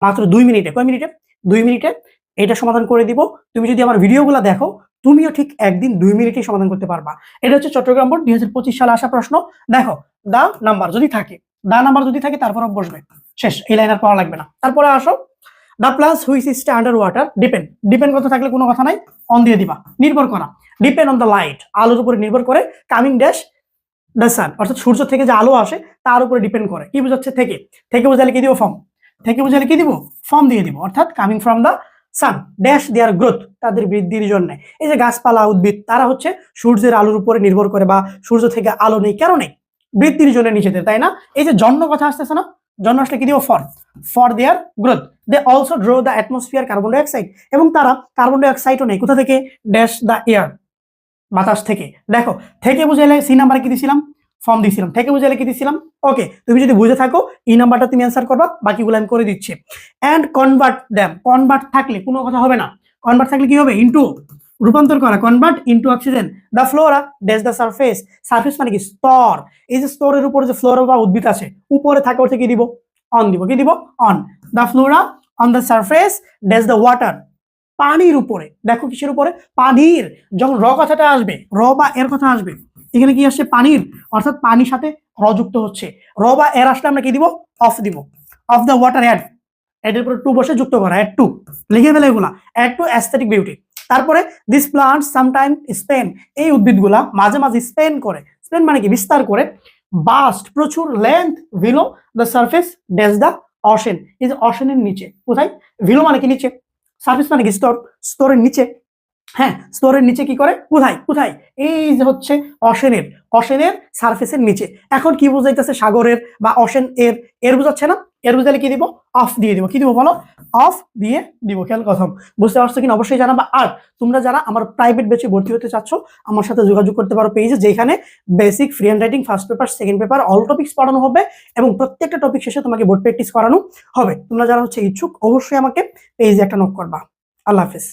মাত্র 2 মিনিটে। কয় মিনিটে? 2 মিনিটে এটা সমাধান করে দিব। তুমি যদি আমার ভিডিওগুলো দেখো তুমিও ঠিক একদিন 2 মিনিটেই সমাধান করতে পারবা। এটা হচ্ছে চট্টগ্রাম বোর্ড 2025 সালে আসা প্রশ্ন। দেখো দা নাম্বার যদি থাকে, তারপর বসবে, শেষ। এই লাইন আর পড়া লাগবে না। তারপরে আসো, the plants which stay under water depend. Depend করতে থাকলে কোনো কথা নাই, অন দিয়ে দিবা। নির্ভর করা, ডিপেন্ড অন দ্য লাইট, আলোর উপরে নির্ভর করে। কামিং ড্যাশ দ্য সান, অর্থাৎ সূর্য থেকে যে আলো আসে তার উপরে ডিপেন্ড করে। কি বোঝাচ্ছে? থেকে। থেকে বোঝালে কি দিব? ফর্ম। থেকে বোঝালে কি দিব? ফর্ম দিয়ে দিব। অর্থাৎ coming from the sun dash their growth, তাদের বৃদ্ধির জন্য। এই যে গাছপালা উদ্ভিদ তারা হচ্ছে সূর্যের আলোর উপরে নির্ভর করে, বা সূর্য থেকে আলো নেই কেন নেই? বৃদ্ধির জন্য নিচেতে, তাই না? এই যে জন্য কথা আসতেছে না, জন্য আসলে কি দিব? For their growth. They also draw the atmosphere carbon dioxide, এবং তারা কার্বন ডাইঅক্সাইডও নেই। কোথা থেকে? ড্যাশ দ্য এয়ার, বাতাস থেকে। দেখো থেকে বুঝাইলে সি নাম্বারে কি দিছিলাম? ফর্ম দিছিলাম। থেকে বুঝাইলে কি দিছিলাম? ওকে, তুমি যদি বুঝে থাকো এই নাম্বারটা তুমি অ্যান্সার করবা, বাকিগুলো আমি করে দিচ্ছি। এন্ড কনভার্ট দ্যাম, কনভার্ট থাকলে কোনো কথা হবে না। কনভার্ট থাকলে কি হবে? ইনটু, রূপান্তর করা। Convert into oxygen. The Flora dash the surface, surface মানে কি? স্তর। এই যে স্তরের উপরে যে ফ্লোরা বা উদ্ভিদ আছে উপরে থাকে, ওটা কি দিব? অন দিব। কি দিব? On. The Flora on the surface dash the water, পানির উপরে। দেখো কিসের উপরে? পানির। যখন র কথাটা আসবে, র বা এর কথা আসবে, এখানে কি আসছে? পানির, অর্থাৎ পানির সাথে র যুক্ত হচ্ছে। র বা এর আসলে আমরা কি দিব? অফ দিব। অফ দ্য ওয়াটার অ্যাড, এর উপরে টু বসে যুক্ত করা, অ্যাড টু, লিখে ফেলে এগুলা। Add to aesthetic beauty. তারপরে দিস প্লান্ট সামটাইম স্পেন, এই উদ্ভিদগুলা মাঝে মাঝে স্পেন করে। স্পেন মানে কি? বিস্তার করে। বাস্ট, প্রচুর। Length below the surface dash the ocean, এই যে অশেনের নিচে। কোথায়? ভিলো মানে কি? নিচে। সারফেস মানে কি? স্তর, স্তরের নিচে। হ্যাঁ, স্তরের নিচে কি করে? কোথায়? কোথায়? এই যে হচ্ছে অশেনের, অশেনের সারফেসের নিচে। এখন কি বুঝাইতেছে? সাগরের বা অশেন এর, এর বুঝাচ্ছে না? এর বুঝালে কি দিব? অফ দিয়ে দিব। কি দিব বলো? অফ দিয়ে দিব। খেয়াল কথা, বুঝতে পারছো কিনা অবশ্যই জানাবা। আর তোমরা যারা আমার প্রাইভেট ব্যাচে ভর্তি হতে চাচ্ছ, আমার সাথে যোগাযোগ করতে পারো পেজে, যেখানে basic, free hand writing, first paper, second paper, all topics পড়ানো হবে, এবং প্রত্যেকটা টপিক শেষে তোমাকে বোর্ড প্র্যাকটিস করানো হবে। তোমরা যারা হচ্ছে ইচ্ছুক অবশ্যই আমাকে পেজে একটা নক করবা। আল্লাহ হাফেজ।